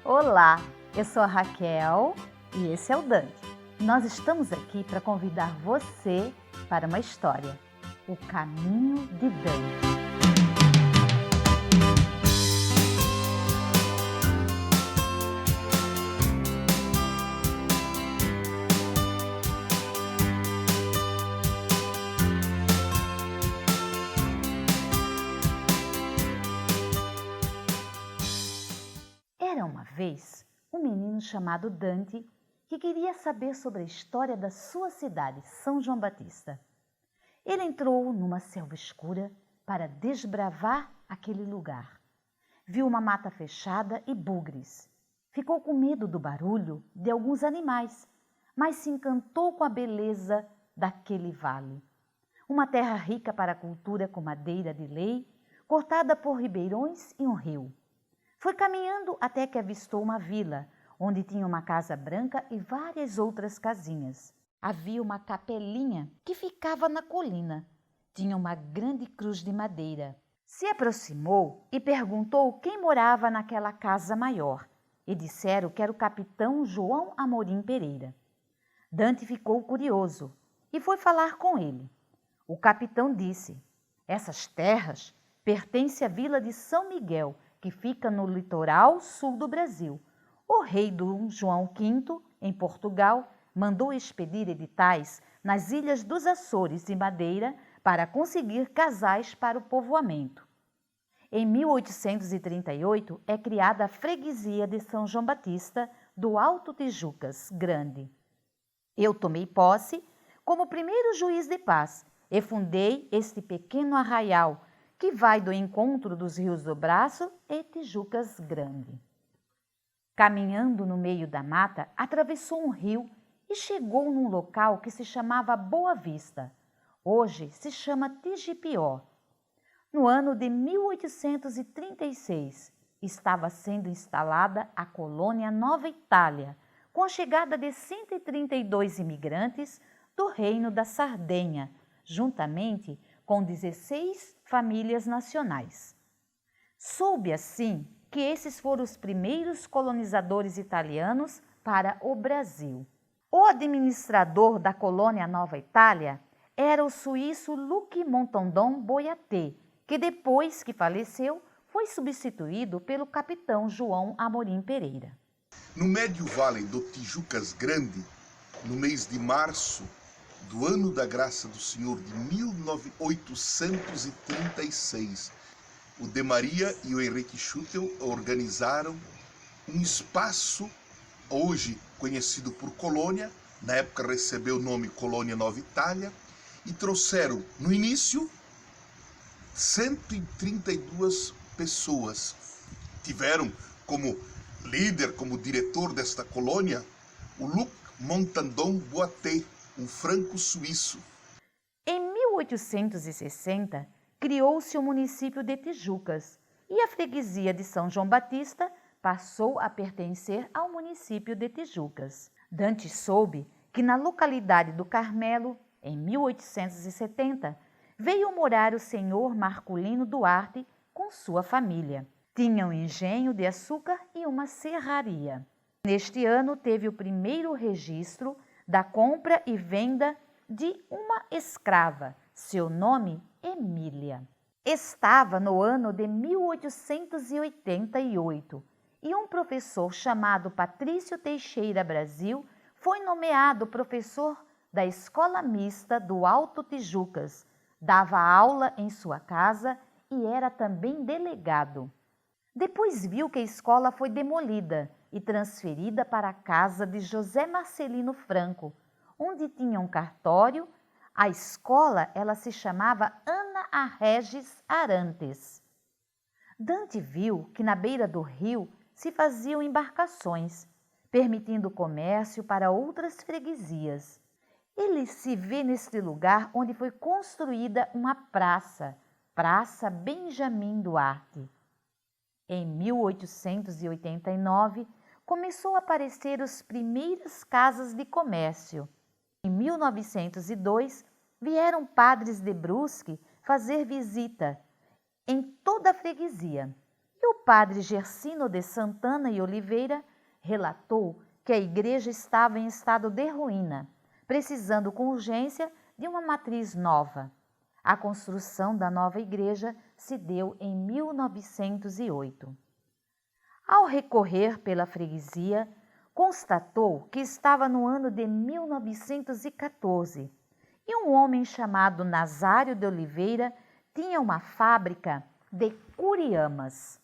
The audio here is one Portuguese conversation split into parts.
Olá, eu sou a Raquel e esse é o Dante. Nós estamos aqui para convidar você para uma história, O Caminho de Dante. Era uma vez um menino chamado Dante que queria saber sobre a história da sua cidade, São João Batista. Ele entrou numa selva escura para desbravar aquele lugar. Viu uma mata fechada e bugres. Ficou com medo do barulho de alguns animais, mas se encantou com a beleza daquele vale. Uma terra rica para a cultura com madeira de lei, cortada por ribeirões e um rio. Foi caminhando até que avistou uma vila, onde tinha uma casa branca e várias outras casinhas. Havia uma capelinha que ficava na colina. Tinha uma grande cruz de madeira. Se aproximou e perguntou quem morava naquela casa maior. E disseram que era o capitão João Amorim Pereira. Dante ficou curioso e foi falar com ele. O capitão disse: "Essas terras pertencem à vila de São Miguel, que fica no litoral sul do Brasil. O rei Dom João V, em Portugal, mandou expedir editais nas ilhas dos Açores e Madeira para conseguir casais para o povoamento. Em 1838 é criada a freguesia de São João Batista do Alto Tijucas Grande. Eu tomei posse como primeiro juiz de paz e fundei este pequeno arraial que vai do encontro dos rios do Braço e Tijucas Grande." Caminhando no meio da mata, atravessou um rio e chegou num local que se chamava Boa Vista. Hoje se chama Tigipió. No ano de 1836, estava sendo instalada a colônia Nova Itália, com a chegada de 132 imigrantes do Reino da Sardenha, juntamente com 16 famílias nacionais. Soube assim que esses foram os primeiros colonizadores italianos para o Brasil. O administrador da colônia Nova Itália era o suíço Luc Montandon Boyaté, que depois que faleceu foi substituído pelo capitão João Amorim Pereira. No médio vale do Tijucas Grande, no mês de março do ano da graça do Senhor de 1836, o De Maria e o Henrique Schutel organizaram um espaço, hoje conhecido por Colônia, na época recebeu o nome Colônia Nova Itália, e trouxeram, no início, 132 pessoas. Tiveram como líder, como diretor desta colônia, o Luc Montandon Boyaté, um franco-suíço. Em 1860, criou-se o município de Tijucas e a freguesia de São João Batista passou a pertencer ao município de Tijucas. Dante soube que na localidade do Carmelo, em 1870, veio morar o senhor Marculino Duarte com sua família. Tinha um engenho de açúcar e uma serraria. Neste ano teve o primeiro registro da compra e venda de uma escrava, seu nome Emília. Estava no ano de 1888 e um professor chamado Patrício Teixeira Brasil foi nomeado professor da Escola Mista do Alto Tijucas, dava aula em sua casa e era também delegado. Depois viu que a escola foi demolida e transferida para a casa de José Marcelino Franco, onde tinha um cartório. A escola ela se chamava Ana Arregis Arantes. Dante viu que na beira do rio se faziam embarcações, permitindo comércio para outras freguesias. Ele se vê neste lugar onde foi construída uma praça, Praça Benjamin Duarte. Em 1889, começou a aparecer as primeiras casas de comércio. Em 1902, vieram padres de Brusque fazer visita em toda a freguesia E o padre Gersino de Santana e Oliveira relatou que a igreja estava em estado de ruína, precisando com urgência de uma matriz nova. A construção da nova igreja se deu em 1908. Ao recorrer pela freguesia, constatou que estava no ano de 1914 e um homem chamado Nazário de Oliveira tinha uma fábrica de curiamas.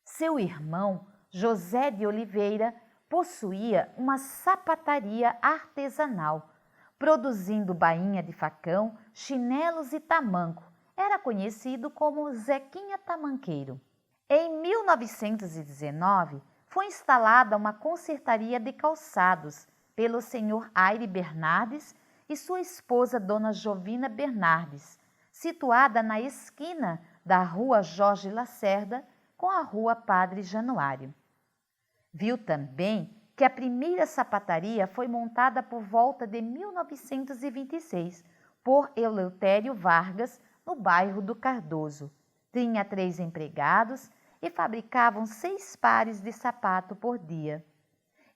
Seu irmão, José de Oliveira, possuía uma sapataria artesanal, produzindo bainha de facão, chinelos e tamanco. Era conhecido como Zequinha Tamanqueiro. Em 1919, foi instalada uma consertaria de calçados pelo senhor Aire Bernardes e sua esposa Dona Jovina Bernardes, situada na esquina da Rua Jorge Lacerda com a Rua Padre Januário. Viu também que a primeira sapataria foi montada por volta de 1926 por Eleutério Vargas, no bairro do Cardoso. Tinha 3 empregados e fabricavam 6 pares de sapato por dia.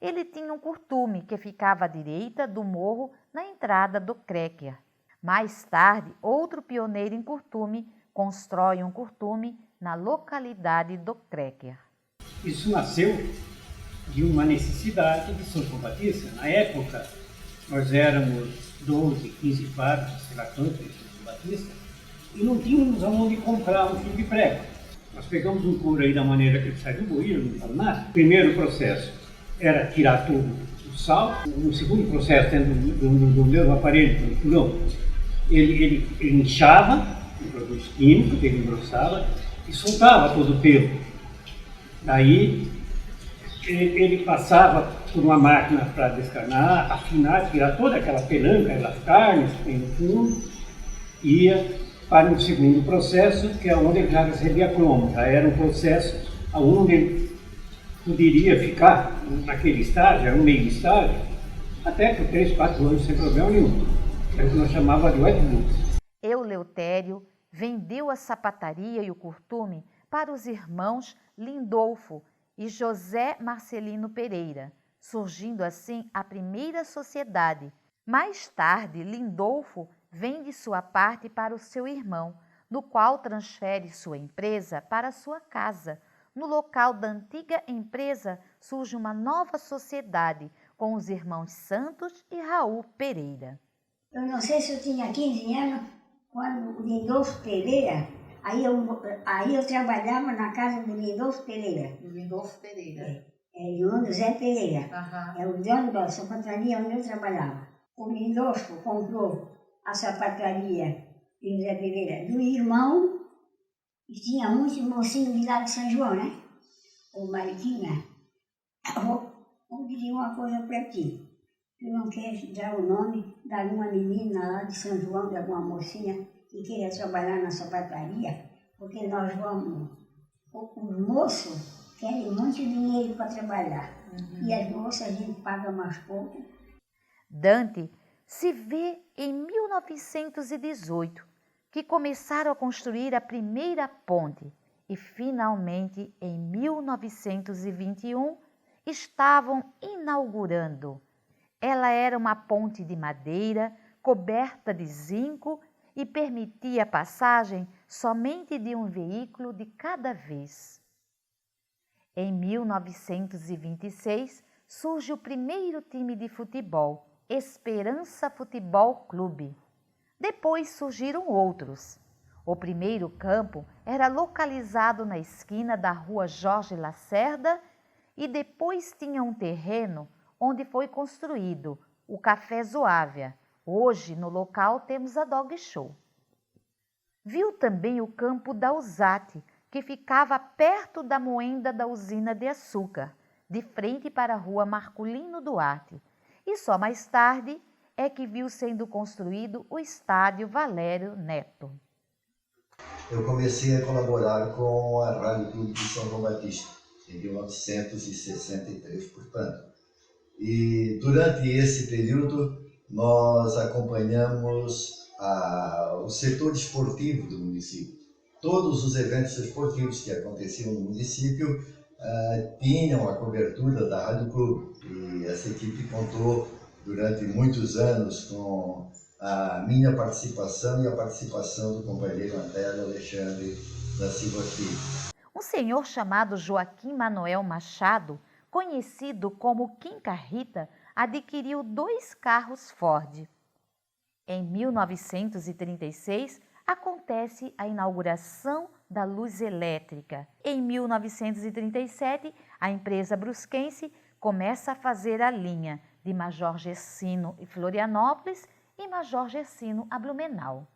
Ele tinha um curtume que ficava à direita do morro na entrada do Cracker. Mais tarde, outro pioneiro em curtume constrói um curtume na localidade do Cracker. Isso nasceu de uma necessidade de São João Batista. Na época, nós éramos 12, 15 padres, sei lá quantos, de São João Batista, e não tínhamos aonde comprar um fio de prego. Nós pegamos um couro aí da maneira que ele sai do bueiro, no farmácia. O primeiro processo era tirar todo o sal. O segundo processo, tendo do mesmo aparelho, do furão, ele inchava, um produto químico, que ele engrossava, e soltava todo o pelo. Daí, ele passava por uma máquina para descarnar, afinar, tirar toda aquela pelanca, aquelas carnes que tem no fundo, ia para o segundo processo, que é onde ele já recebia cromo. Já era um processo onde ele poderia ficar naquele estágio, era um meio estágio, até por 3, 4 anos sem problema nenhum. É o que nós chamávamos de wet book. Eleutério vendeu a sapataria e o curtume para os irmãos Lindolfo e José Marcelino Pereira, surgindo assim a primeira sociedade. Mais tarde, Lindolfo vende sua parte para o seu irmão, no qual transfere sua empresa para sua casa. No local da antiga empresa surge uma nova sociedade com os irmãos Santos e Raul Pereira. Eu não sei se eu tinha 15 anos, quando o Lindolfo Pereira, aí eu trabalhava na casa do Lindolfo Pereira. Lindolfo Pereira. Irmão do Zé Pereira. Uhum. É o dono da sapataria onde eu trabalhava. O Lindolfo comprou a sapataria do Zé Pereira do irmão, e tinha muitos mocinhos de lá de São João, né? O Mariquinha, vou pedir uma coisa para ti. Tu não queres dar o nome de alguma menina lá de São João, de alguma mocinha que queira trabalhar na sapataria? Porque nós vamos... Os moços querem muito dinheiro para trabalhar. E as moças a gente paga mais pouco. Dante se vê em 1918, que começaram a construir a primeira ponte e finalmente em 1921 estavam inaugurando. Ela era uma ponte de madeira coberta de zinco e permitia a passagem somente de um veículo de cada vez. Em 1926 surge o primeiro time de futebol, Esperança Futebol Clube. Depois surgiram outros. O primeiro campo era localizado na esquina da Rua Jorge Lacerda e depois tinha um terreno onde foi construído o Café Zoávia. Hoje, no local, temos a Dog Show. Viu também o campo da Usate, que ficava perto da moenda da usina de açúcar, de frente para a Rua Marculino Duarte. E só mais tarde é que viu sendo construído o Estádio Valério Neto. Eu comecei a colaborar com a Rádio Clube de São João Batista, em 1963, portanto. E durante esse período, nós acompanhamos o setor esportivo do município. todos os eventos esportivos que aconteciam no município tinham a cobertura da Rádio Clube. E essa equipe contou durante muitos anos com a minha participação e a participação do companheiro Antélio Alexandre da Silva Filho. Um senhor chamado Joaquim Manuel Machado, conhecido como Quinca Rita, adquiriu 2 carros Ford. Em 1936, acontece a inauguração da luz elétrica. Em 1937, a empresa brusquense começa a fazer a linha de Major Gercino e Florianópolis e Major Gercino a Blumenau.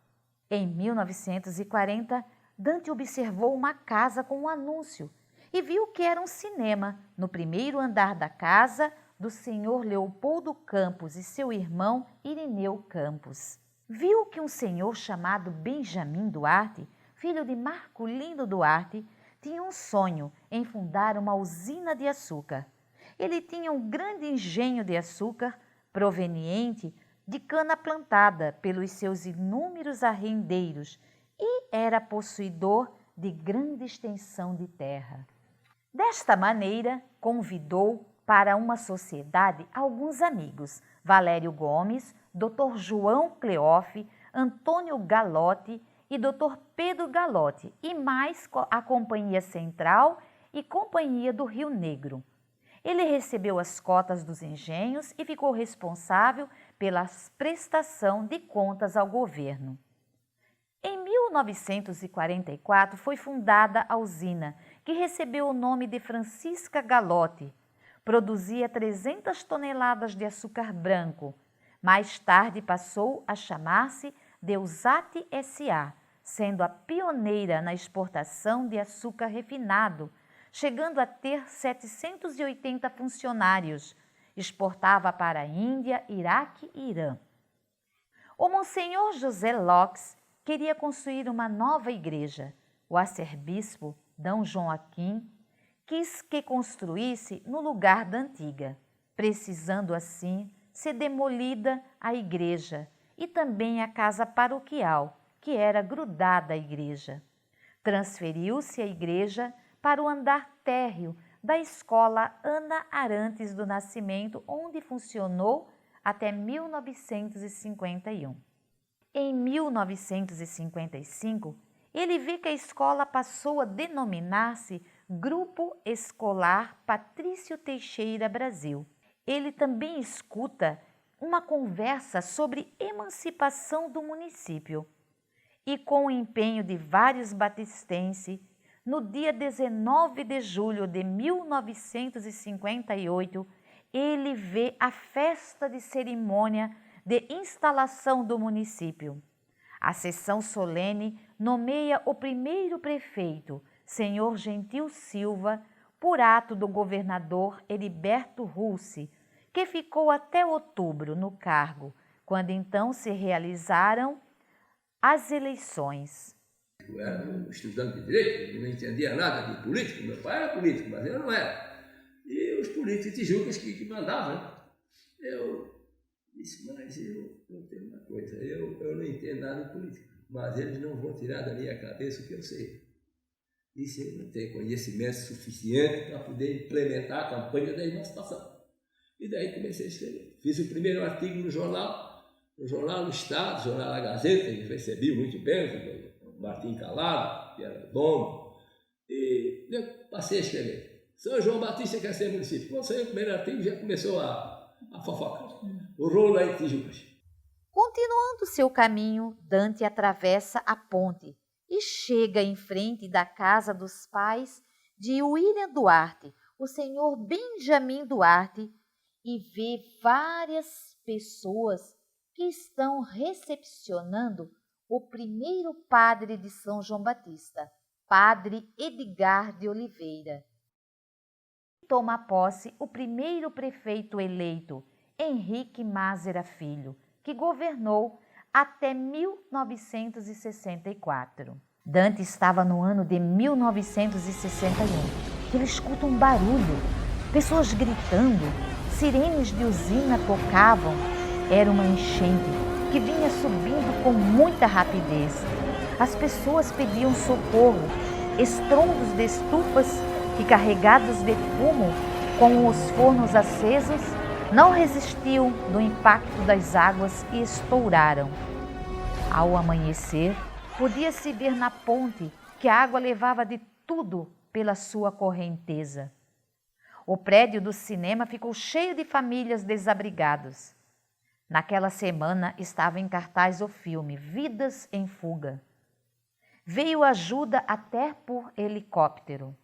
Em 1940, Dante observou uma casa com um anúncio e viu que era um cinema no primeiro andar da casa do senhor Leopoldo Campos e seu irmão Irineu Campos. Viu que um senhor chamado Benjamin Duarte, filho de Marculino Duarte, tinha um sonho em fundar uma usina de açúcar. Ele tinha um grande engenho de açúcar proveniente de cana plantada pelos seus inúmeros arrendeiros e era possuidor de grande extensão de terra. Desta maneira, convidou para uma sociedade alguns amigos, Valério Gomes, Dr. João Cleofe, Antônio Galotti e Dr. Pedro Galotti, e mais a Companhia Central e Companhia do Rio Negro. Ele recebeu as cotas dos engenhos e ficou responsável pela prestação de contas ao governo. Em 1944 foi fundada a usina, que recebeu o nome de Francisca Galotti. Produzia 300 toneladas de açúcar branco. Mais tarde passou a chamar-se Deusati S.A., sendo a pioneira na exportação de açúcar refinado, chegando a ter 780 funcionários. Exportava para a Índia, Iraque e Irã. O Monsenhor José Laux queria construir uma nova igreja. O arcebispo D. Joaquim quis que construísse no lugar da antiga, precisando assim ser demolida a igreja e também a casa paroquial, que era grudada à igreja. Transferiu-se a igreja para o andar térreo da Escola Ana Arantes do Nascimento, onde funcionou até 1951. Em 1955, ele vê que a escola passou a denominar-se Grupo Escolar Patrício Teixeira Brasil. Ele também escuta uma conversa sobre emancipação do município. E com o empenho de vários batistenses, no dia 19 de julho de 1958, ele vê a festa de cerimônia de instalação do município. A sessão solene nomeia o primeiro prefeito, senhor Gentil Silva, por ato do governador Heriberto Russi, que ficou até outubro no cargo, quando então se realizaram as eleições. Eu era um estudante de direito, eu não entendia nada de político, meu pai era político, mas eu não era. E os políticos tijucas que mandavam, né? Eu disse, mas eu tenho uma coisa, eu não entendo nada de política, mas eles não vão tirar da minha cabeça o que eu sei. E se eu não tenho conhecimento suficiente para poder implementar a campanha da emancipação. E daí comecei a escrever. Fiz o primeiro artigo no jornal do Estado, jornal A Gazeta, que recebi muito bem, o Martim Calado, que era o dono, e eu passei a escrever. São João Batista quer ser município. Quando saiu o primeiro artigo, já começou a fofoca. O rolo aí de Tijucas. Continuando seu caminho, Dante atravessa a ponte e chega em frente da casa dos pais de William Duarte, o senhor Benjamin Duarte, e vê várias pessoas que estão recepcionando o primeiro padre de São João Batista, padre Edgar de Oliveira. Toma posse o primeiro prefeito eleito, Henrique Mazera Filho, que governou até 1964. Dante estava no ano de 1961. Ele escuta um barulho, pessoas gritando, sirenes de usina tocavam. Era uma enchente que vinha subindo com muita rapidez. As pessoas pediam socorro, estrondos de estufas que, carregados de fumo, com os fornos acesos, não resistiu do impacto das águas e estouraram. Ao amanhecer, podia-se ver na ponte que a água levava de tudo pela sua correnteza. O prédio do cinema ficou cheio de famílias desabrigadas. Naquela semana estava em cartaz o filme Vidas em Fuga. Veio ajuda até por helicóptero.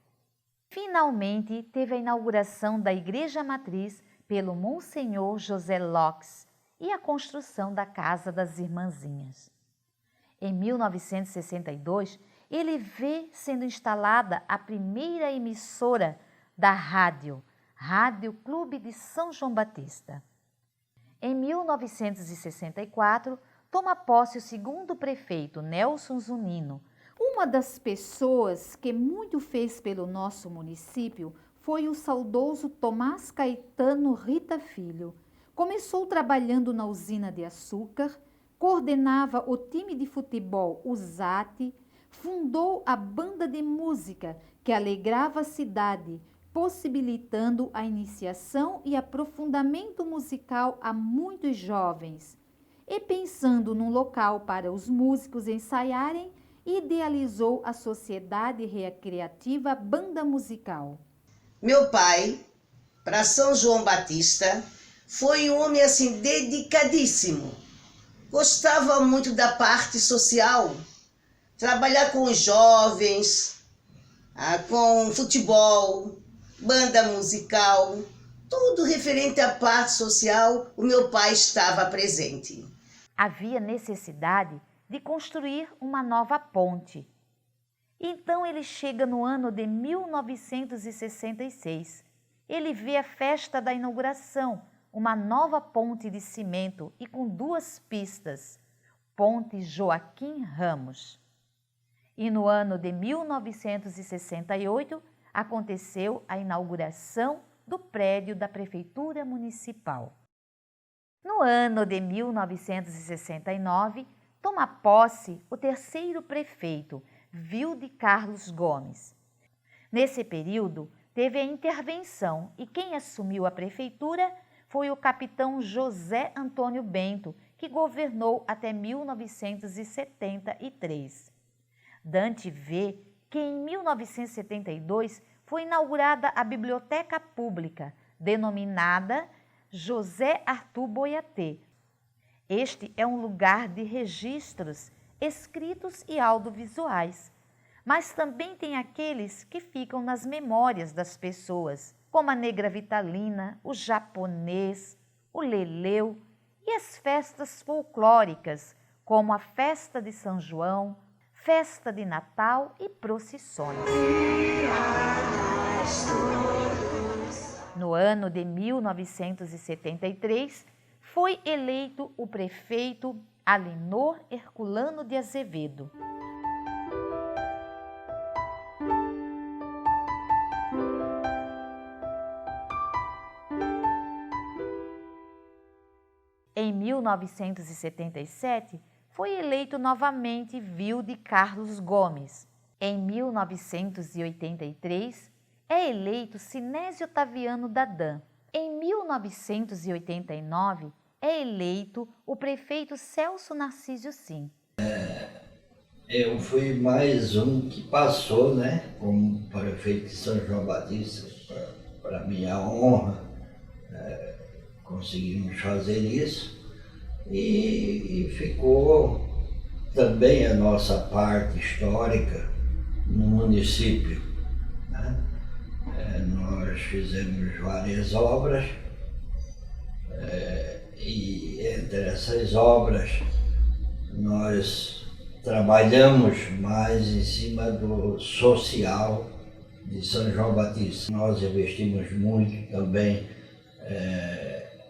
Finalmente teve a inauguração da Igreja Matriz pelo Monsenhor José Laux e a construção da Casa das Irmãzinhas. Em 1962, ele vê sendo instalada a primeira emissora da Rádio Clube de São João Batista. Em 1964, toma posse o segundo prefeito, Nelson Zunino. Uma das pessoas que muito fez pelo nosso município foi o saudoso Tomás Caetano Rita Filho. Começou trabalhando na usina de açúcar, coordenava o time de futebol USAT, fundou a banda de música que alegrava a cidade, possibilitando a iniciação e aprofundamento musical a muitos jovens. E pensando num local para os músicos ensaiarem, idealizou a Sociedade Recreativa Banda Musical. Meu pai, para São João Batista, foi um homem assim dedicadíssimo. Gostava muito da parte social, trabalhar com os jovens, com futebol, banda musical, tudo referente à parte social, o meu pai estava presente. Havia necessidade de construir uma nova ponte. Então ele chega no ano de 1966. Ele vê a festa da inauguração, uma nova ponte de cimento e com 2 pistas, Ponte Joaquim Ramos. E no ano de 1968, aconteceu a inauguração do prédio da Prefeitura Municipal. No ano de 1969, toma posse o terceiro prefeito, Vilde Carlos Gomes. Nesse período, teve a intervenção e quem assumiu a prefeitura foi o capitão José Antônio Bento, que governou até 1973. Dante vê que em 1972 foi inaugurada a Biblioteca Pública, denominada José Arthur Boiatê. Este é um lugar de registros escritos e audiovisuais, mas também tem aqueles que ficam nas memórias das pessoas, como a Negra Vitalina, o japonês, o leleu e as festas folclóricas, como a Festa de São João, Festa de Natal e procissões. No ano de 1973, foi eleito o prefeito Alinor Herculano de Azevedo. Em 1977, foi eleito novamente Vilde Carlos Gomes. Em 1983, é eleito Sinésio Otaviano Dadan. Em 1989, é eleito o prefeito Celso Narcísio Sim. Eu fui mais um que passou, como prefeito de São João Batista, para minha honra, conseguimos fazer isso e ficou também a nossa parte histórica no município. Nós fizemos várias obras e entre essas obras nós trabalhamos mais em cima do social de São João Batista. Nós investimos muito também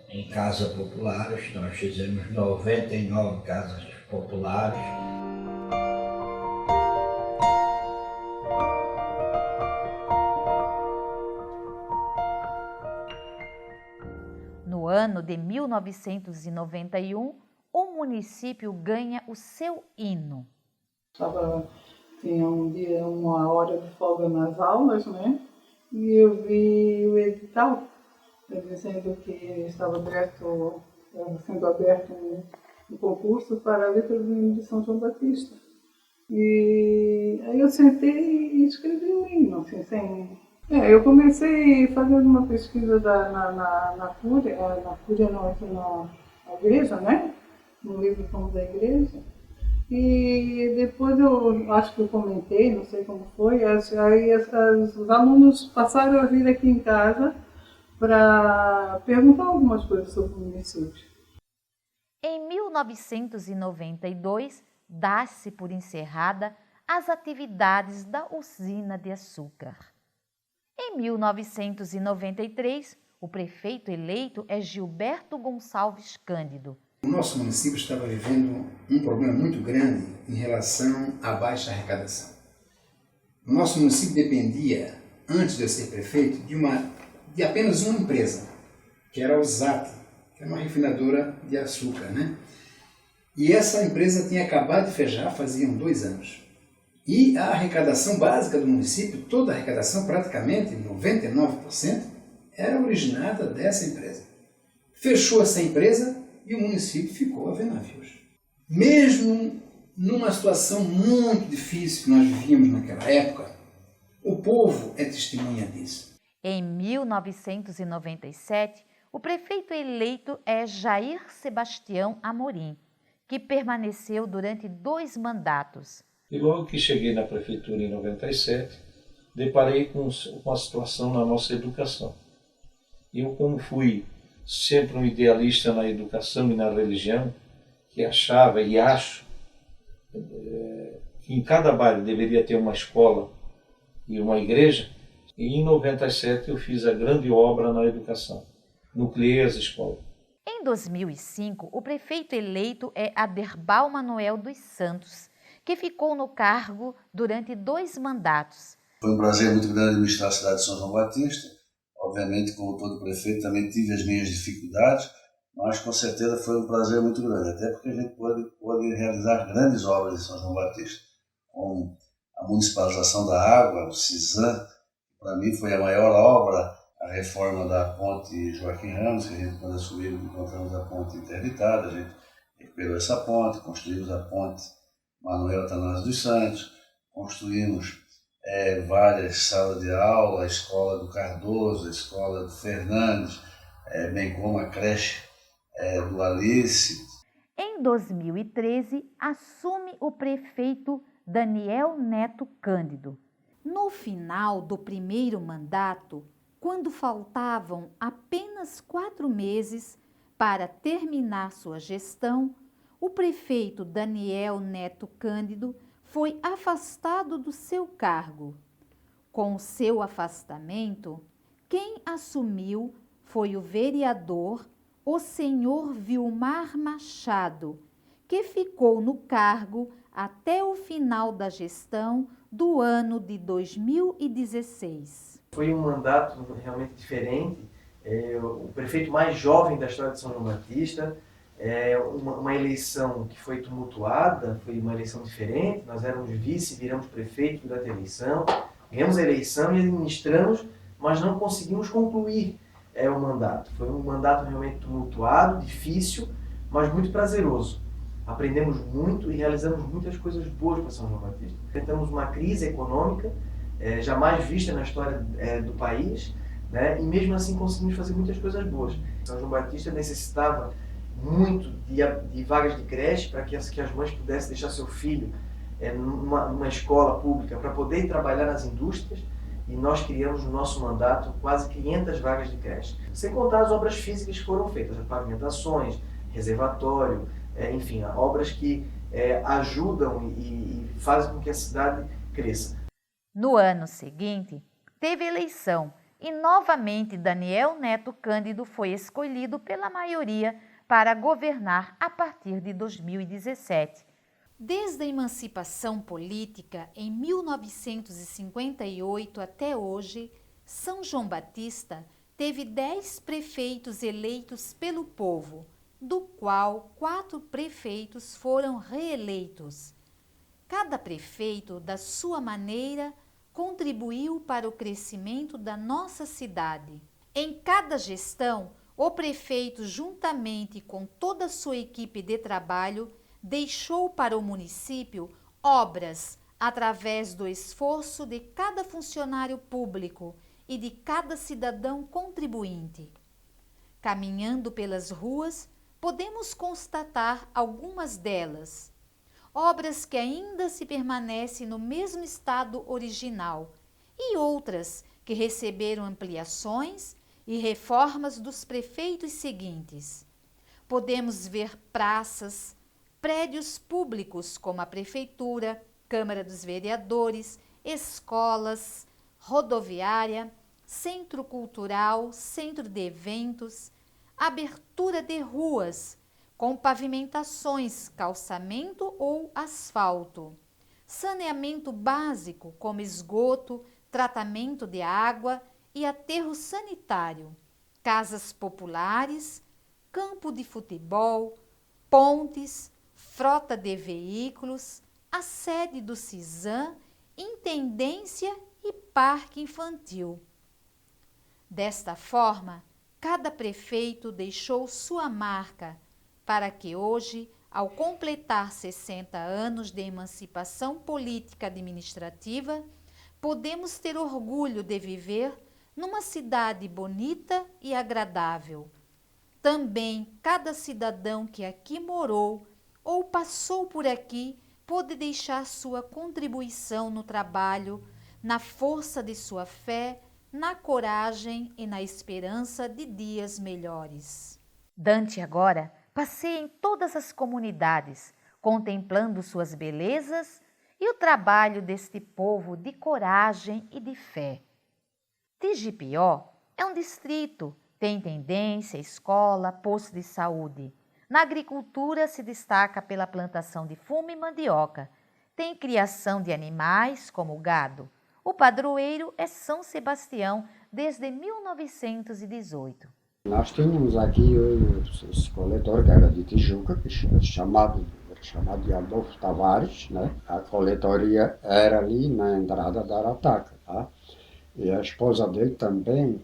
em casas populares, nós fizemos 99 casas populares. No ano de 1991, o município ganha o seu hino. Tinha um dia, uma hora de folga nas aulas, né? E eu vi o edital dizendo que estava sendo aberto um concurso para a letra do hino de São João Batista. E aí eu sentei e escrevi um hino, assim, eu comecei fazendo uma pesquisa na Fúria não, aqui na igreja, né? No livro Como da Igreja. E depois eu acho que eu comentei, não sei como foi, aí os alunos passaram a vir aqui em casa para perguntar algumas coisas sobre o município. Em 1992, dá-se por encerrada as atividades da usina de açúcar. Em 1993, o prefeito eleito é Gilberto Gonçalves Cândido. O nosso município estava vivendo um problema muito grande em relação à baixa arrecadação. O nosso município dependia, antes de eu ser prefeito, de apenas uma empresa, que era a Usat, que era uma refinadora de açúcar, né? E essa empresa tinha acabado de fechar, faziam 2 anos. E a arrecadação básica do município, toda a arrecadação, praticamente 99%, era originada dessa empresa. Fechou essa empresa e o município ficou a ver navios. Mesmo numa situação muito difícil que nós vivíamos naquela época, o povo é testemunha disso. Em 1997, o prefeito eleito é Jair Sebastião Amorim, que permaneceu durante 2 mandatos. E logo que cheguei na prefeitura em 97, deparei com a situação na nossa educação. Eu, como fui sempre um idealista na educação e na religião, que achava e acho que em cada bairro deveria ter uma escola e uma igreja, e em 97 eu fiz a grande obra na educação, nucleei as escolas. Em 2005, o prefeito eleito é Aderbal Manuel dos Santos, que ficou no cargo durante 2 mandatos. Foi um prazer muito grande administrar a cidade de São João Batista. Obviamente, como todo prefeito, também tive as minhas dificuldades, mas com certeza foi um prazer muito grande, até porque a gente pôde realizar grandes obras em São João Batista, como a municipalização da água, o CISAM. Para mim foi a maior obra, a reforma da ponte Joaquim Ramos, que a gente, quando assumimos, encontramos a ponte interditada, a gente recuperou essa ponte, construímos a ponte Manuel Atanásio dos Santos, construímos várias salas de aula, a escola do Cardoso, a escola do Fernandes, bem como a creche do Alice. Em 2013, assume o prefeito Daniel Neto Cândido. No final do primeiro mandato, quando faltavam apenas 4 meses para terminar sua gestão, o prefeito Daniel Neto Cândido foi afastado do seu cargo. Com o seu afastamento, quem assumiu foi o vereador, o senhor Vilmar Machado, que ficou no cargo até o final da gestão do ano de 2016. Foi um mandato realmente diferente, o prefeito mais jovem da história de São João Batista, uma eleição que foi tumultuada, foi uma eleição diferente, nós éramos vice, viramos prefeito durante a eleição, ganhamos a eleição e administramos, mas não conseguimos concluir o mandato. Foi um mandato realmente tumultuado, difícil, mas muito prazeroso. Aprendemos muito e realizamos muitas coisas boas para São João Batista. Enfrentamos uma crise econômica jamais vista na história do país, né? E mesmo assim conseguimos fazer muitas coisas boas. São João Batista necessitava muito de vagas de creche para que as mães pudessem deixar seu filho numa escola pública para poder ir trabalhar nas indústrias, e nós criamos no nosso mandato quase 500 vagas de creche. Sem contar as obras físicas que foram feitas, as pavimentações, reservatório, enfim, obras que ajudam e fazem com que a cidade cresça. No ano seguinte, teve eleição e novamente Daniel Neto Cândido foi escolhido pela maioria para governar a partir de 2017. Desde a emancipação política em 1958 até hoje, São João Batista teve 10 prefeitos eleitos pelo povo, do qual 4 prefeitos foram reeleitos. Cada prefeito, da sua maneira, contribuiu para o crescimento da nossa cidade. Em cada gestão, o prefeito, juntamente com toda a sua equipe de trabalho, deixou para o município obras através do esforço de cada funcionário público e de cada cidadão contribuinte. Caminhando pelas ruas, podemos constatar algumas delas. Obras que ainda se permanecem no mesmo estado original e outras que receberam ampliações e reformas dos prefeitos seguintes. Podemos ver praças, prédios públicos como a Prefeitura, Câmara dos Vereadores, escolas, rodoviária, centro cultural, centro de eventos, abertura de ruas, com pavimentações, calçamento ou asfalto, saneamento básico como esgoto, tratamento de água e aterro sanitário, casas populares, campo de futebol, pontes, frota de veículos, a sede do CISAM, intendência e parque infantil. Desta forma, cada prefeito deixou sua marca para que hoje, ao completar 60 anos de emancipação política administrativa, podemos ter orgulho de viver numa cidade bonita e agradável. Também cada cidadão que aqui morou ou passou por aqui pôde deixar sua contribuição no trabalho, na força de sua fé, na coragem e na esperança de dias melhores. Dante agora passeia em todas as comunidades, contemplando suas belezas e o trabalho deste povo de coragem e de fé. Tigipió é um distrito, tem intendência, escola, posto de saúde. Na agricultura se destaca pela plantação de fumo e mandioca. Tem criação de animais como gado. O padroeiro é São Sebastião desde 1918. Nós tínhamos aqui esse coletor que era de Tijuca, que era chamado de Adolfo Tavares, né? A coletoria era ali na entrada da Arataca, tá? E a esposa dele também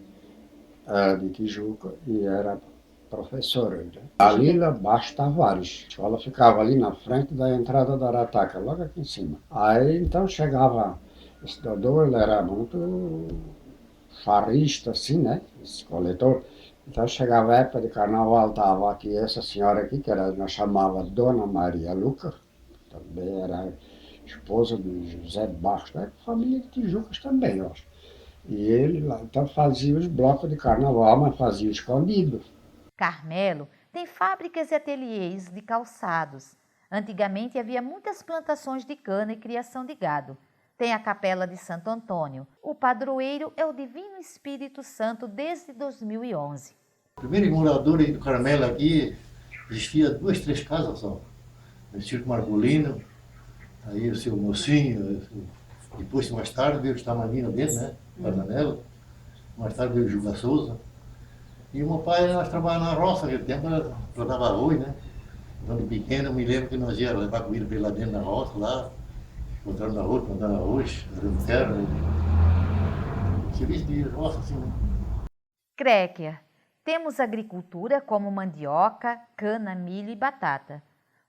era de Tijuca e era professora. Né? A Lila Baixo Tavares. A escola ficava ali na frente da entrada da Arataca, logo aqui em cima. Aí então chegava, esse doutor, ele era muito farrista, assim, né? Esse coletor. Então chegava a época de carnaval, estava aqui essa senhora aqui, que nós chamava Dona Maria Luca, também era esposa do José Baixo, né? Família de Tijucas também, eu acho. E ele lá, então fazia os blocos de carnaval, mas fazia escondido. Carmelo tem fábricas e ateliês de calçados. Antigamente havia muitas plantações de cana e criação de gado. Tem a Capela de Santo Antônio. O padroeiro é o Divino Espírito Santo desde 2011. O primeiro morador aí do Carmelo aqui, existia 2, 3 casas só. O Circo Marcolino, aí o seu Mocinho, depois mais tarde veio o Stamanino dele, né? Carmelo. Mais tarde veio o Juga Souza. E o meu pai, nós trabalhávamos na roça, naquele tempo plantava arroz, né? Quando pequeno, eu me lembro que nós íamos levar comida para ele lá dentro da roça, lá. Plantando arroz, arando terra. Serviço de roça, assim, né? Créquia. Temos agricultura como mandioca, cana, milho e batata.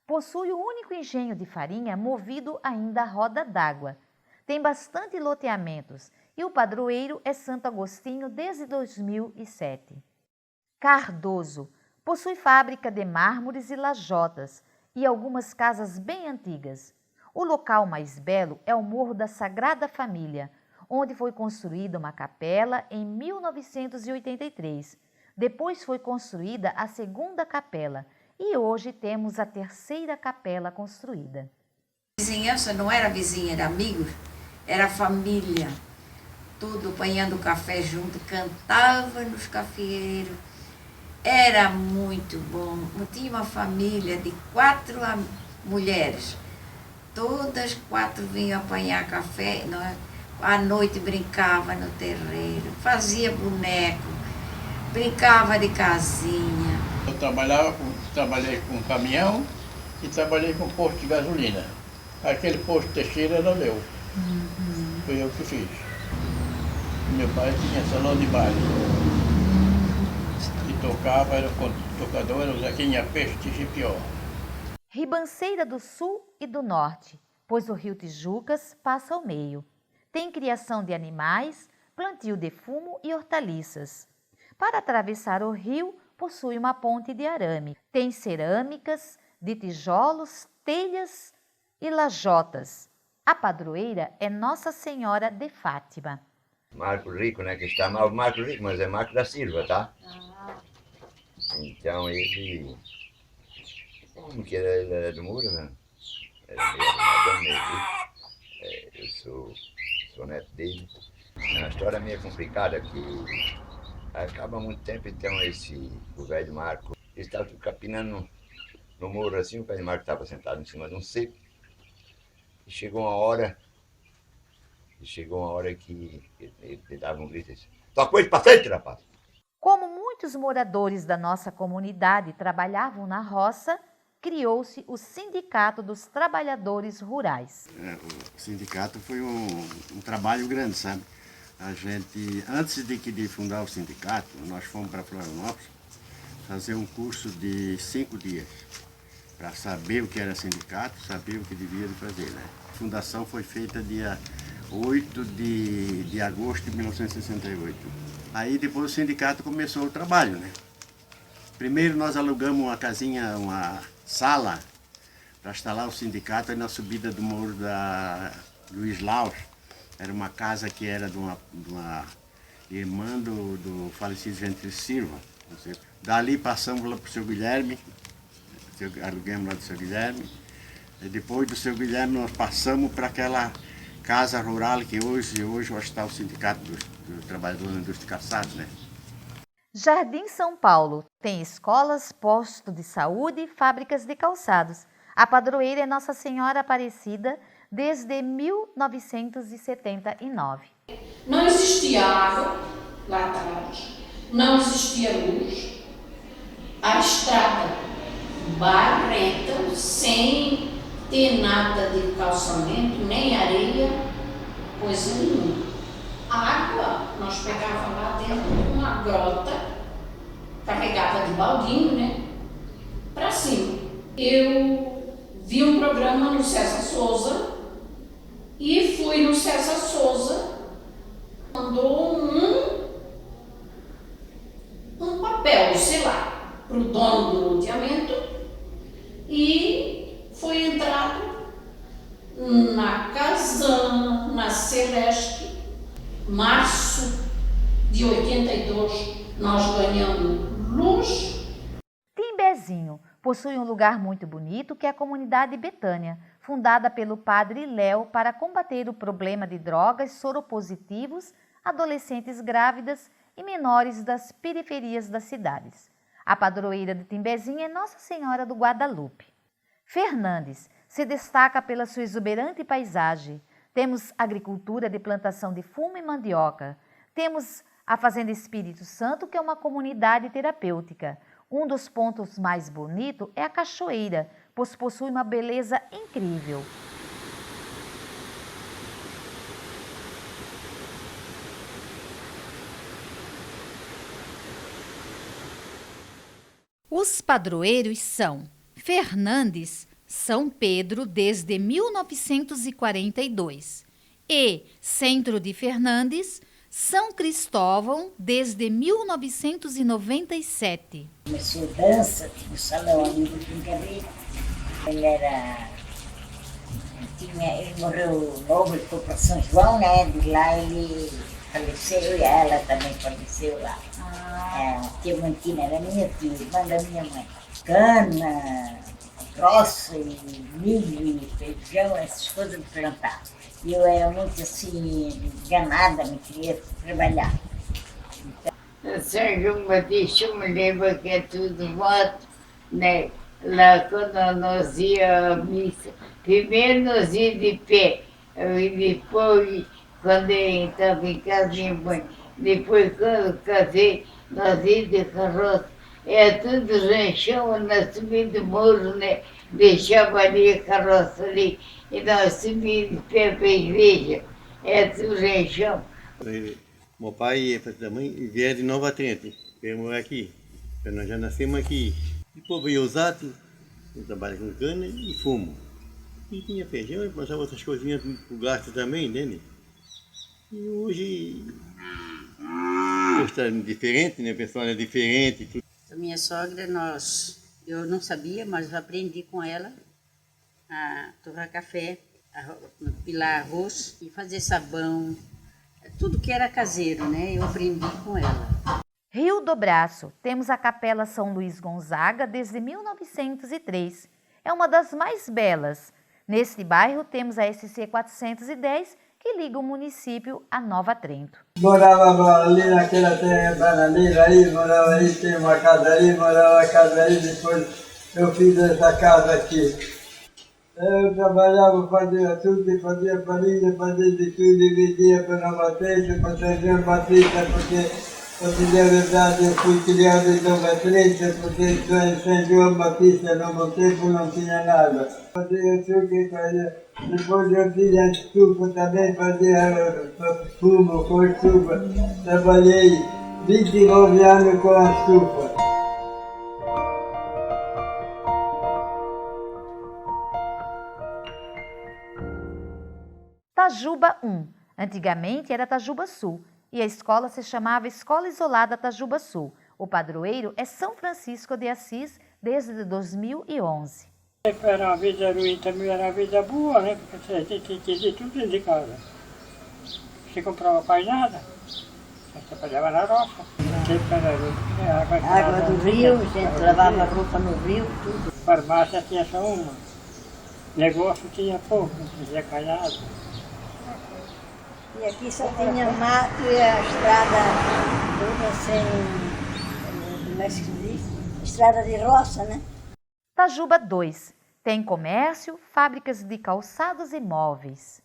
Possui o único engenho de farinha movido ainda a roda d'água. Tem bastante loteamentos e o padroeiro é Santo Agostinho desde 2007. Cardoso. Possui fábrica de mármores e lajotas e algumas casas bem antigas. O local mais belo é o Morro da Sagrada Família, onde foi construída uma capela em 1983. Depois foi construída a segunda capela e hoje temos a terceira capela construída. A vizinhança não era vizinha, era amigos, era família. Tudo apanhando café junto, cantava nos cafeeiros. Era muito bom. Tinha uma família de 4 mulheres. Todas 4 vinham apanhar café, à noite brincava no terreiro, fazia boneco, brincava de casinha. Eu trabalhei com caminhão e trabalhei com posto de gasolina. Aquele posto Teixeira era meu. Foi eu que fiz. Meu pai tinha salão de baile. E tocava, era o tocador, era o Zequinha Peixe de Gipió. Ribanceira do Sul e do Norte, pois o rio Tijucas passa ao meio. Tem criação de animais, plantio de fumo e hortaliças. Para atravessar o rio, possui uma ponte de arame. Tem cerâmicas, de tijolos, telhas e lajotas. A padroeira é Nossa Senhora de Fátima. Marco Rico, né, que chamava Marco Rico, mas é Marco da Silva, tá? Então ele, como que ele era do Moura, né? Era meio arrumadão, meio rico. Eu sou neto dele. É uma história meio complicada, que acaba muito tempo, então o velho Marco, ele estava capinando no muro assim, o velho Marco estava sentado em cima de um cepo. E chegou uma hora que ele dava um grito assim: "Tua coisa para frente, rapaz!" Como muitos moradores da nossa comunidade trabalhavam na roça, criou-se o Sindicato dos Trabalhadores Rurais. O sindicato foi um trabalho grande, sabe? A gente, antes de fundar o sindicato, nós fomos para Florianópolis fazer um curso de 5 dias para saber o que era sindicato, saber o que devia de fazer, né? A fundação foi feita dia 8 de agosto de 1968. Aí depois o sindicato começou o trabalho, né? Primeiro nós alugamos uma casinha, uma sala, para instalar o sindicato aí na subida do morro da Luiz Laus. Era uma casa que era de uma irmã do falecido Gentili Silva. Dali passamos lá para o seu Guilherme, alugamos lá do seu Guilherme. E depois do seu Guilherme nós passamos para aquela casa rural que hoje está o Sindicato dos Trabalhadores da Indústria de Calçados, né? Jardim São Paulo tem escolas, posto de saúde e fábricas de calçados. A padroeira é Nossa Senhora Aparecida desde 1979. Não existia água lá atrás, não existia luz. A estrada barrenta, sem ter nada de calçamento, nem areia, coisa nenhuma. A água nós pegávamos lá dentro de uma grota, carregava de baldinho, né, para cima. Eu vi um programa no César Souza e fui no César Souza, mandou um papel, sei lá, para o dono do loteamento e foi entrado na Casan, na Celeste. Março de 82, nós ganhamos luz. Timbezinho possui um lugar muito bonito que é a comunidade Betânia, fundada pelo padre Léo para combater o problema de drogas, soropositivos, adolescentes grávidas e menores das periferias das cidades. A padroeira de Timbezinho é Nossa Senhora do Guadalupe. Fernandes se destaca pela sua exuberante paisagem. Temos agricultura de plantação de fumo e mandioca. Temos a Fazenda Espírito Santo, que é uma comunidade terapêutica. Um dos pontos mais bonitos é a cachoeira, pois possui uma beleza incrível. Os padroeiros são Fernandes, São Pedro desde 1942 e Centro de Fernandes, São Cristóvão desde 1997. Começou dança, tinha o salão ali do brincadeira. Ele morreu novo, ele foi para São João, né? De lá ele faleceu e ela também faleceu lá. A tia Mantina era minha tia, irmã da minha mãe. Cana, roça, e milho, e feijão, essas coisas de plantar. E eu era muito assim, enganada, me queria trabalhar. Então, São João Batista, eu me lembro que é tudo voto, né? Lá quando nós íamos à missa, primeiro nós íamos de pé, e depois, quando eu estava em casa, minha mãe, depois quando eu casei, nós íamos de carroça. É tudo ranchão, na subida do morro, né? Deixava ali a carroça ali. E nós subimos pela igreja, do região. Meu pai e a mãe vieram de Nova Trento, veio morar aqui. Nós já nascemos aqui. Depois veio os atos, eu trabalho com cana e fumo. E tinha feijão e passava outras coisinhas pro gasto também, entende? E hoje está diferente, né? O pessoal é diferente. Tudo. A minha sogra, eu não sabia, mas eu aprendi com ela a torrar café, a pilar arroz e fazer sabão, tudo que era caseiro, né? Eu aprendi com ela. Rio do Braço, temos a Capela São Luís Gonzaga desde 1903. É uma das mais belas. Neste bairro temos a SC 410, que liga o município a Nova Trento. Morava ali naquela terra bananeira aí, morava aí, tem uma casa aí, morava a casa aí, depois eu fiz essa casa aqui. Eu trabalhava, fazia tudo, fazia farinha, fazia de tudo, dividia para Nova Trento, para São João Batista, porque, para dizer a verdade, eu fui criado em Nova Trento, porque em São João Batista, no meu tempo, não tinha nada. Fazia açúcar, fazia. Depois eu tinha estufa também, fazia fumo com estufa. Trabalhei 29 anos com a estufa. Tajuba 1. Antigamente era Tajuba Sul e a escola se chamava Escola Isolada Tajuba Sul. O padroeiro é São Francisco de Assis desde 2011. Era uma vida ruim, também era uma vida boa, né? Porque você tinha de tudo dentro de casa. Você comprava quase nada, você trabalhava na roça. Água do rio, a gente lavava roupa no rio, tudo. Farmácia tinha só uma. Negócio tinha pouco, não tinha calhado. E aqui só tinha mato e a estrada toda sem, como é que se diz? Estrada de roça, né? Tajuba 2. Tem comércio, fábricas de calçados e móveis.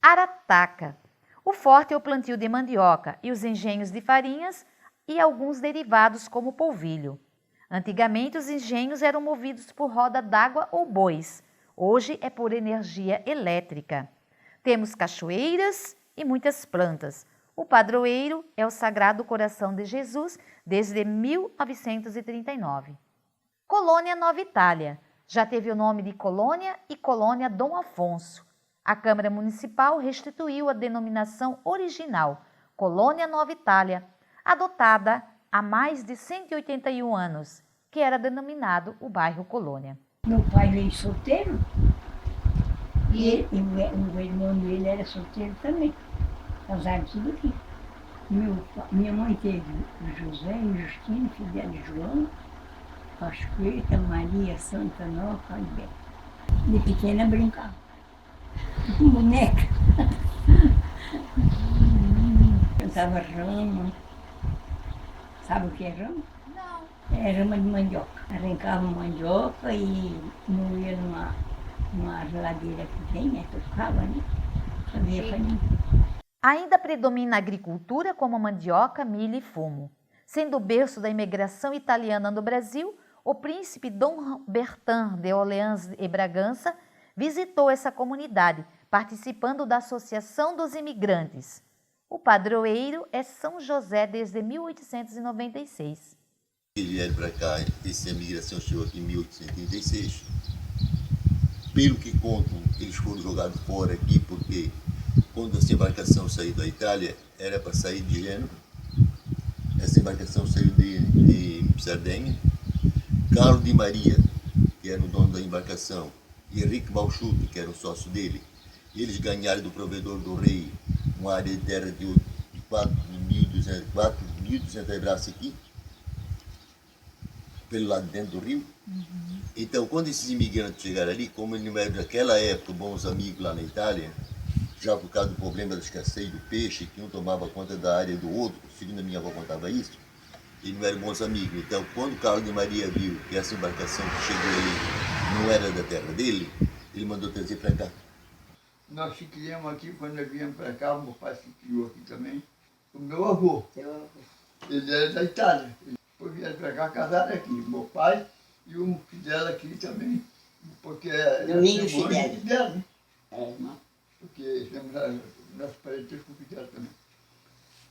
Arataca. O forte é o plantio de mandioca e os engenhos de farinhas e alguns derivados como polvilho. Antigamente os engenhos eram movidos por roda d'água ou bois. Hoje é por energia elétrica. Temos cachoeiras e muitas plantas. O padroeiro é o Sagrado Coração de Jesus desde 1939. Colônia Nova Itália. Já teve o nome de Colônia e Colônia Dom Afonso. A Câmara Municipal restituiu a denominação original, Colônia Nova Itália, adotada há mais de 181 anos, que era denominado o bairro Colônia. Meu pai veio solteiro e o irmão dele era solteiro também. Casaram tudo aqui. Minha mãe teve o José e Justino, filha de João, Pascoeta, Maria, Santa Nova, Alberto. De pequena brincava. Com boneca. Cantava rama. Sabe o que é rama? Não. É rama de mandioca. Arrancava mandioca e moía numa geladeira que tem, né? Tocava, né? Fazia farinha. Ainda predomina a agricultura como mandioca, milho e fumo. Sendo o berço da imigração italiana no Brasil, o príncipe Dom Bertin de Orleans e Bragança visitou essa comunidade, participando da Associação dos Imigrantes. O padroeiro é São José desde 1896. Eles vieram para cá, essa imigração chegou aqui em 1836. Pelo que contam, eles foram jogados fora aqui porque quando essa embarcação saiu da Itália, era para sair de Gênova. Essa embarcação saiu de Sardenha. Carlo Di Maria, que era o dono da embarcação, e Henrique Balchuto, que era o sócio dele, eles ganharam do provedor do rei uma área de terra de 4.200 braços aqui, pelo lado de dentro do rio. Então, quando esses imigrantes chegaram ali, como eles eram daquela época bons amigos lá na Itália, já por causa do problema da escassez do peixe, que um tomava conta da área do outro, segundo a minha avó contava isso, eles não eram bons amigos. Então, quando Carlos de Maria viu que essa embarcação que chegou ali não era da terra dele, ele mandou trazer para cá. Nós se criamos aqui, quando nós viemos para cá, o meu pai se criou aqui também. O meu avô, ele era da Itália. Depois vieram para cá, casaram aqui. Meu pai e o filho dela aqui também, porque era Domingos dela, né? Porque nosso parentesco fizeram também.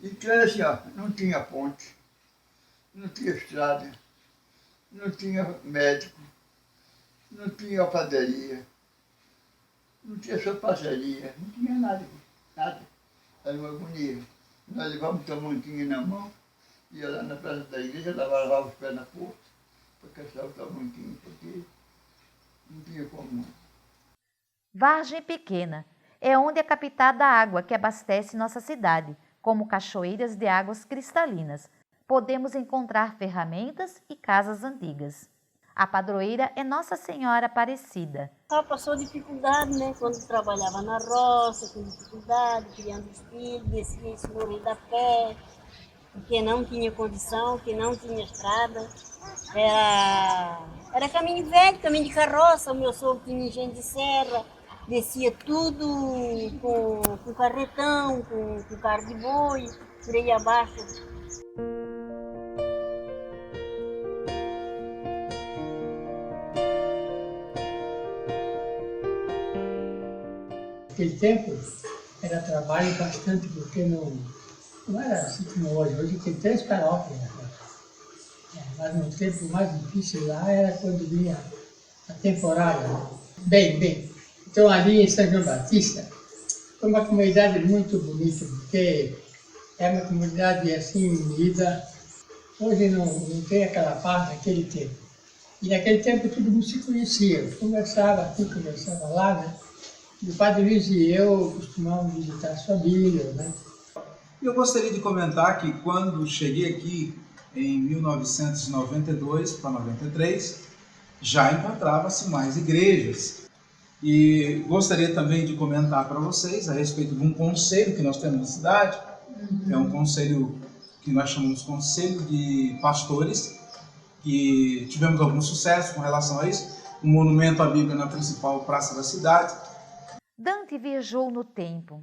Então era assim, ó, não tinha ponte, não tinha estrada, não tinha médico, não tinha padaria, não tinha sapateria, não tinha nada, nada. Era uma agonia. Nós levávamos tamanquinho na mão, ia lá na praça da igreja, lavava os pés na porta, para caçar o tamanquinho, porque não tinha como. Vargem Pequena é onde é captada a água que abastece nossa cidade, como cachoeiras de águas cristalinas. Podemos encontrar ferramentas e casas antigas. A padroeira é Nossa Senhora Aparecida. Só passou dificuldade, né? Quando trabalhava na roça, com dificuldade, criando os filhos, descia esse morrer da pé, porque não tinha condição, porque não tinha estrada. Era caminho velho, caminho de carroça, o meu sogro tinha engenho de serra, descia tudo com carretão, com carro de boi, por aí abaixo. Naquele tempo era trabalho bastante, porque não era assim como hoje. Hoje tem 3 paróquias. Mas no tempo mais difícil lá era quando vinha a temporada. Bem. Então ali em São João Batista foi uma comunidade muito bonita, porque é uma comunidade assim unida. Hoje não tem aquela paz naquele tempo. E naquele tempo todo mundo se conhecia. Conversava aqui, conversava lá, né? E o Padre Luiz e eu costumávamos visitar a família, né? Eu gostaria de comentar que quando cheguei aqui em 1992 para 93, já encontrava-se mais igrejas. E gostaria também de comentar para vocês a respeito de um conselho que nós temos na cidade. É um conselho que nós chamamos de Conselho de Pastores, que tivemos algum sucesso com relação a isso. Um monumento à Bíblia na principal praça da cidade. Dante viajou no tempo,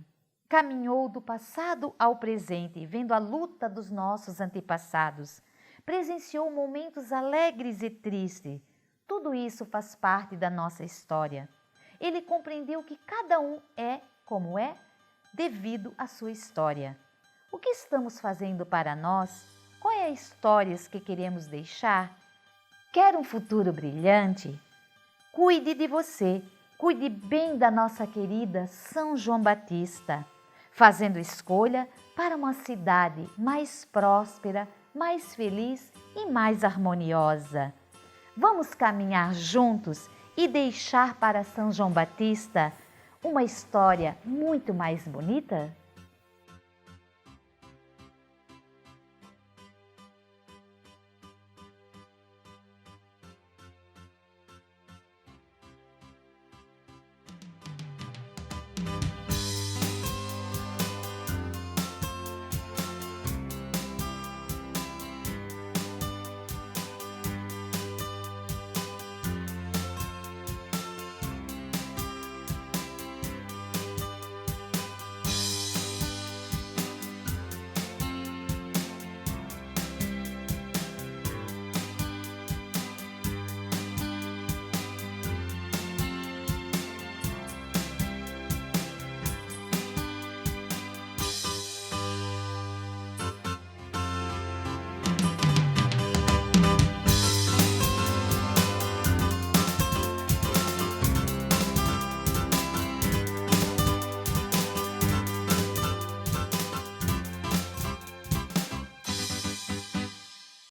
caminhou do passado ao presente, vendo a luta dos nossos antepassados. Presenciou momentos alegres e tristes. Tudo isso faz parte da nossa história. Ele compreendeu que cada um é como é devido à sua história. O que estamos fazendo para nós? Qual é a história que queremos deixar? Quer um futuro brilhante? Cuide de você. Cuide bem da nossa querida São João Batista, fazendo escolha para uma cidade mais próspera, mais feliz e mais harmoniosa. Vamos caminhar juntos e deixar para São João Batista uma história muito mais bonita?